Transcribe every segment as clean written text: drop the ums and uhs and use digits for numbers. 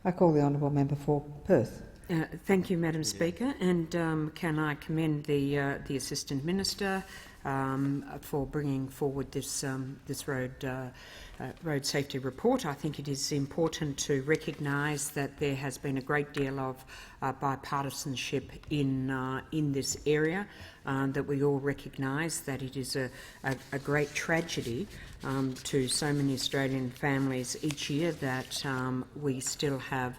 I call the honourable member for Perth. Thank you, Madam Speaker, and can I commend the Assistant Minister for bringing forward this road safety report. I think it is important to recognise that there has been a great deal of bipartisanship in this area, that we all recognise that it is a great tragedy to so many Australian families each year that we still have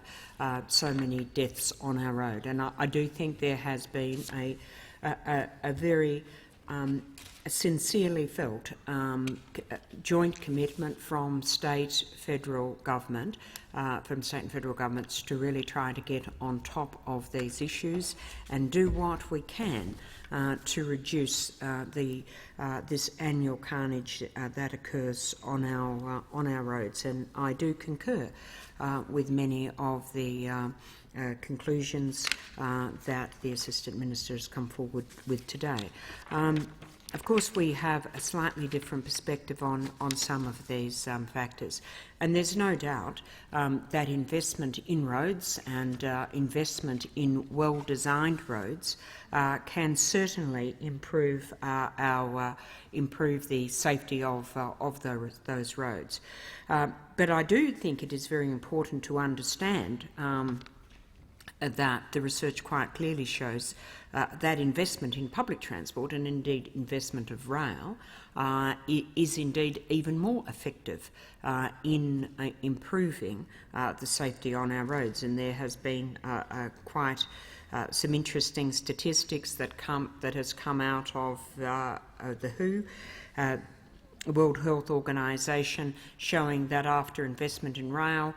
so many deaths on our road. And I do think there has been a very sincerely felt joint commitment from state and federal governments to really try to get on top of these issues and do what we can to reduce this annual carnage that occurs on our roads. And I do concur with many of the conclusions that the Assistant Minister has come forward with today. Of course, we have a slightly different perspective on some of these factors, and there's no doubt that investment in roads and investment in well-designed roads can certainly improve improve the safety of those roads. But I do think it is very important to understand that the research quite clearly shows that investment in public transport, and indeed investment of rail, is indeed even more effective in improving the safety on our roads. And there has been quite some interesting statistics that has come out of the WHO, World Health Organisation, showing that after investment in rail,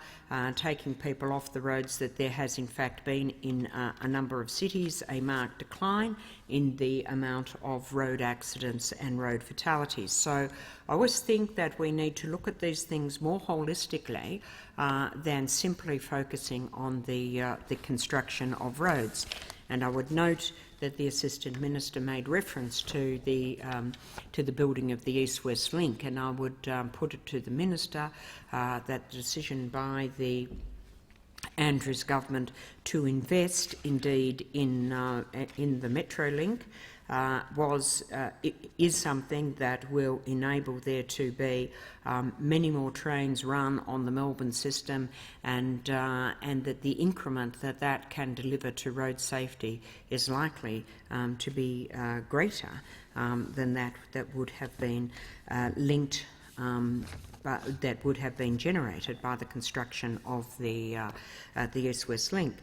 taking people off the roads, that there has in fact been in a number of cities a marked decline in the amount of road accidents and road fatalities. So I always think that we need to look at these things more holistically than simply focusing on the construction of roads. And I would note that the Assistant Minister made reference to the building of the East-West Link, and I would put it to the Minister that the decision by the Andrews Government to invest indeed in the Metro Link is something that will enable there to be many more trains run on the Melbourne system, and that the increment that can deliver to road safety is likely to be greater than that would have been linked. That would have been generated by the construction of the East-West Link.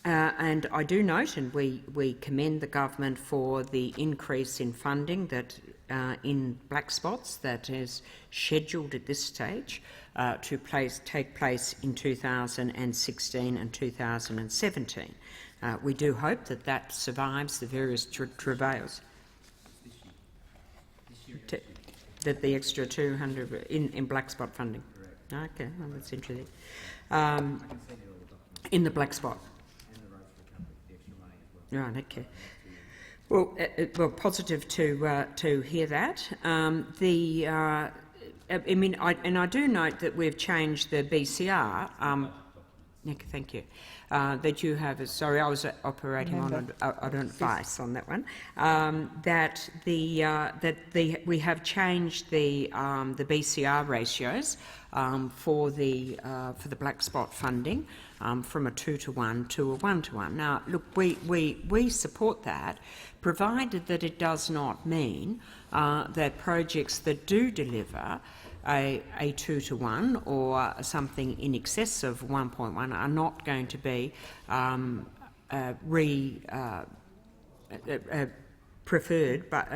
And I do note, and we commend the government for the increase in funding that in black spots that is scheduled at this stage to take place in 2016 and 2017. We do hope that survives the various travails. That the extra 200 in black spot funding. Okay, well, that's interesting. In the black spot. Right. Okay. Well, positive to hear that. I do note that we've changed the BCR. Nick, thank you. That you have. Sorry, I was operating on advice on that one. We have changed the BCR ratios for the black spot funding from a 2-to-1 to a 1-to-1. Now, look, we support that, provided that it does not mean that projects that do deliver a 2-to-1 or something in excess of 1.1 are not going to be preferred, but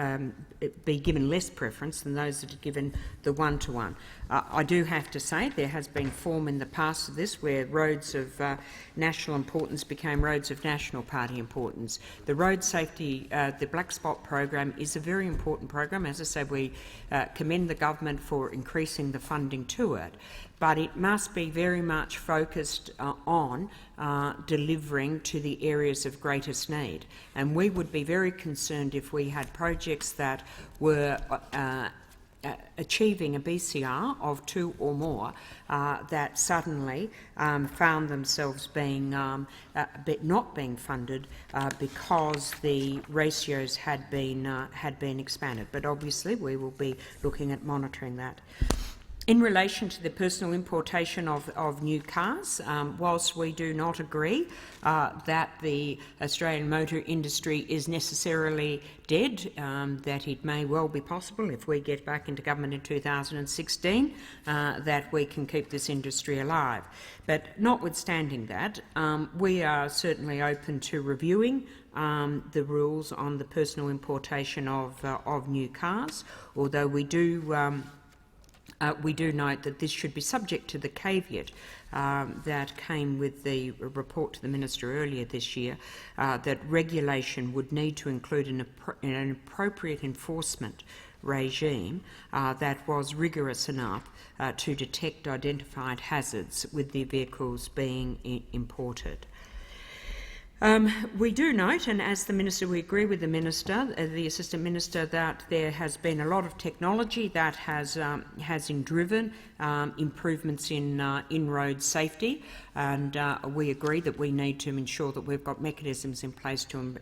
be given less preference than those that are given the 1-to-1. I do have to say there has been form in the past of this where roads of national importance became roads of National Party importance. The road safety, the black spot program is a very important program. As I said, we commend the government for increasing the funding to it, but it must be very much focused on delivering to the areas of greatest need. And we would be very concerned if we had projects that were achieving a BCR of 2 or more that suddenly found themselves being not being funded because the ratios had been expanded. But obviously, we will be looking at monitoring that. In relation to the personal importation of new cars, whilst we do not agree that the Australian motor industry is necessarily dead, that it may well be possible if we get back into government in 2016 that we can keep this industry alive. But notwithstanding that, we are certainly open to reviewing the rules on the personal importation of new cars, although we do note that this should be subject to the caveat that came with the report to the Minister earlier this year, that regulation would need to include an appropriate enforcement regime that was rigorous enough to detect identified hazards with the vehicles being imported. We do note, and as the Minister, we agree with the Minister, the Assistant Minister, that there has been a lot of technology that has driven improvements in road safety, and we agree that we need to ensure that we've got mechanisms in place to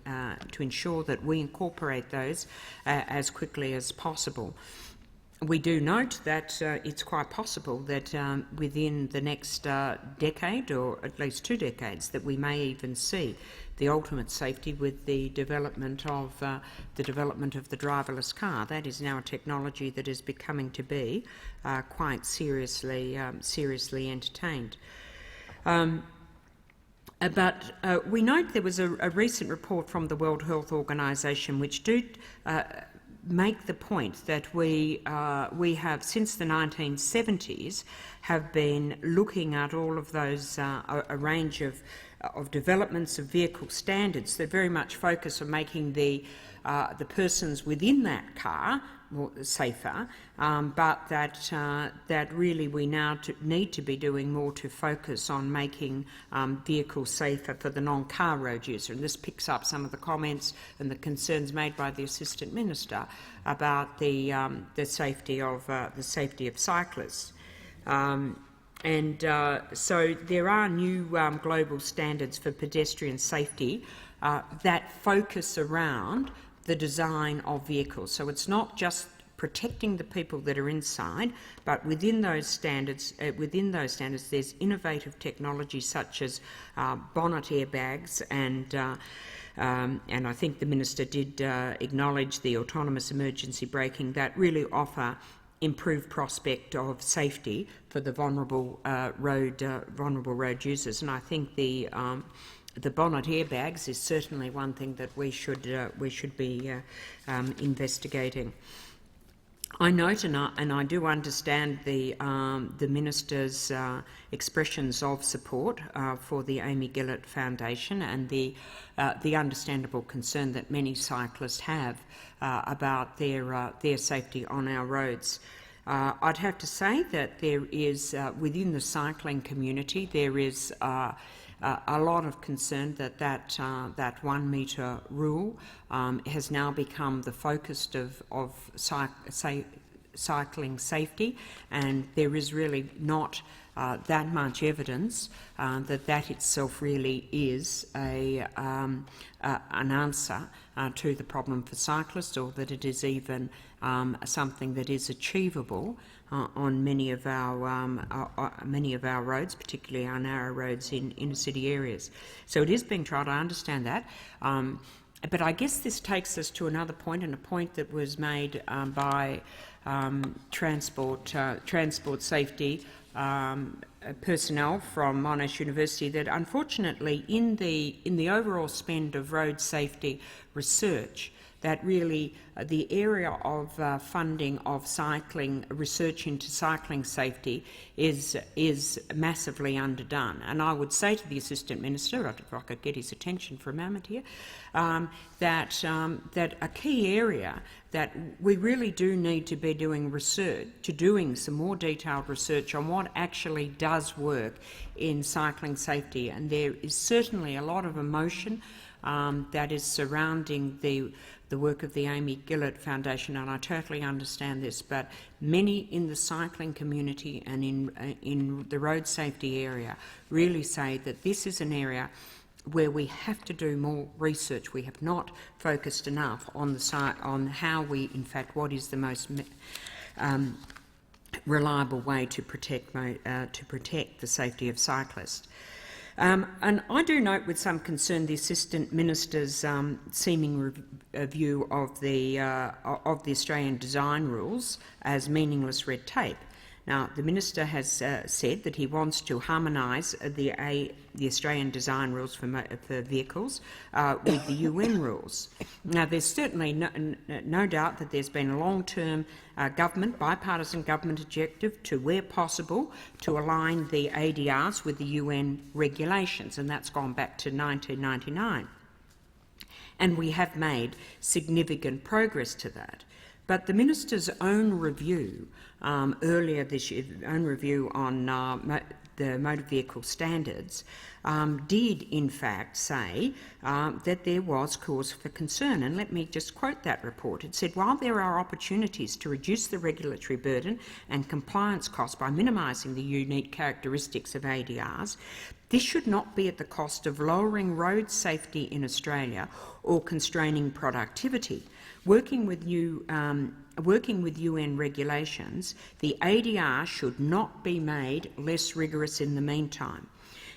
ensure that we incorporate those as quickly as possible. We do note that it's quite possible that within the next decade, or at least 2 decades, that we may even see the ultimate safety with the development of the driverless car. That is now a technology that is becoming to be quite seriously entertained. But we note there was a recent report from the World Health Organization which did make the point that we have, since the 1970s, have been looking at all of those, a range of developments of vehicle standards that very much focus on making the persons within that car more safer, but that really we now need to be doing more to focus on making vehicles safer for the non-car road user. And this picks up some of the comments and the concerns made by the Assistant Minister about the safety of cyclists. So there are new global standards for pedestrian safety that focus around the design of vehicles. So it's not just protecting the people that are inside, but within those standards, there's innovative technology such as bonnet airbags, and I think the Minister did acknowledge the autonomous emergency braking that really offer improved prospect of safety for the vulnerable road users. And I think the bonnet airbags is certainly one thing that we should be investigating. I note, and I do understand the Minister's expressions of support for the Amy Gillett Foundation and the understandable concern that many cyclists have about their safety on our roads. I'd have to say that there is, within the cycling community, there is a lot of concern that 1 metre rule has now become the focus of cycling safety, and there is really not that much evidence that itself really is an answer to the problem for cyclists, or that it is even something that is achievable on many of our roads, particularly our narrow roads in inner city areas. So it is being tried. I understand that, but I guess this takes us to another point, and a point that was made by transport safety personnel from Monash University, that unfortunately in the overall spend of road safety research, that really the area of funding of cycling research into cycling safety is massively underdone. And I would say to the Assistant Minister, if I could get his attention for a moment here, that a key area that we really do need to be doing some more detailed research on what actually does work in cycling safety. And there is certainly a lot of emotion that is surrounding the the work of the Amy Gillett Foundation, and I totally understand this, but many in the cycling community and in the road safety area really say that this is an area where we have to do more research. We have not focused enough on how we, in fact, what is the most reliable way to protect the safety of cyclists. And I do note with some concern the Assistant Minister's seeming view of the Australian design rules as meaningless red tape. Now, the Minister has said that he wants to harmonise the Australian design rules for vehicles with the UN rules. Now, there's certainly no doubt that there's been a long-term bipartisan government objective to, where possible, to align the ADRs with the UN regulations, and that's gone back to 1999. And we have made significant progress to that. But the Minister's own review earlier this year, own review on the motor vehicle standards, did in fact say that there was cause for concern. And let me just quote that report. It said, while there are opportunities to reduce the regulatory burden and compliance costs by minimising the unique characteristics of ADRs, this should not be at the cost of lowering road safety in Australia or constraining productivity. Working with UN regulations, the ADR should not be made less rigorous in the meantime.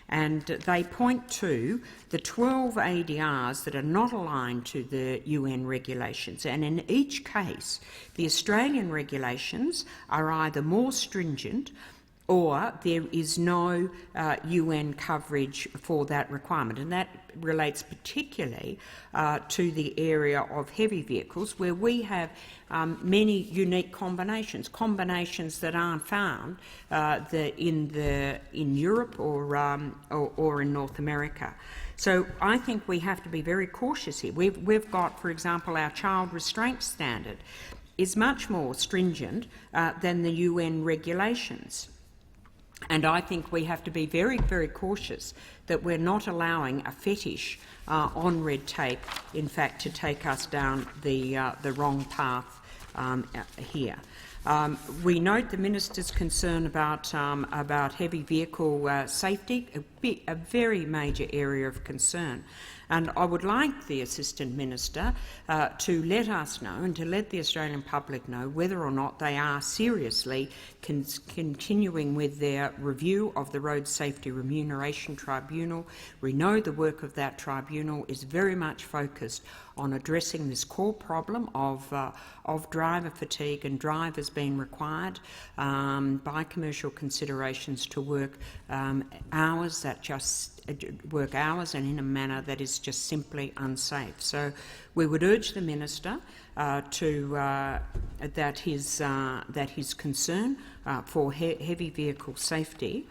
And they point to the 12 ADRs that are not aligned to the UN regulations. And in each case, the Australian regulations are either more stringent or there is no UN coverage for that requirement. And that relates particularly to the area of heavy vehicles, where we have many unique combinations that aren't found in Europe or in North America. So I think we have to be very cautious here. We've got, for example, our child restraint standard is much more stringent than the UN regulations. And I think we have to be very, very cautious that we're not allowing a fetish on red tape, in fact, to take us down the wrong path here. We note the Minister's concern about heavy vehicle safety, a very major area of concern. And I would like the Assistant Minister to let us know and to let the Australian public know whether or not they are seriously continuing with their review of the Road Safety Remuneration Tribunal. We know the work of that tribunal is very much focused on addressing this core problem of driver fatigue and drivers being required by commercial considerations to work hours and in a manner that is just simply unsafe. So we would urge the Minister that his concern for heavy vehicle safety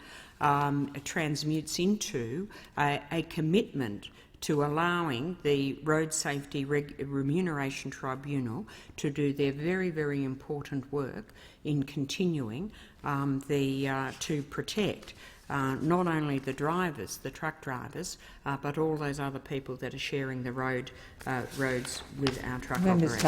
transmutes into a commitment to allowing the Road Safety Remuneration Tribunal to do their very, very important work in continuing to protect not only the drivers, the truck drivers, but all those other people that are sharing the roads with our truck operators.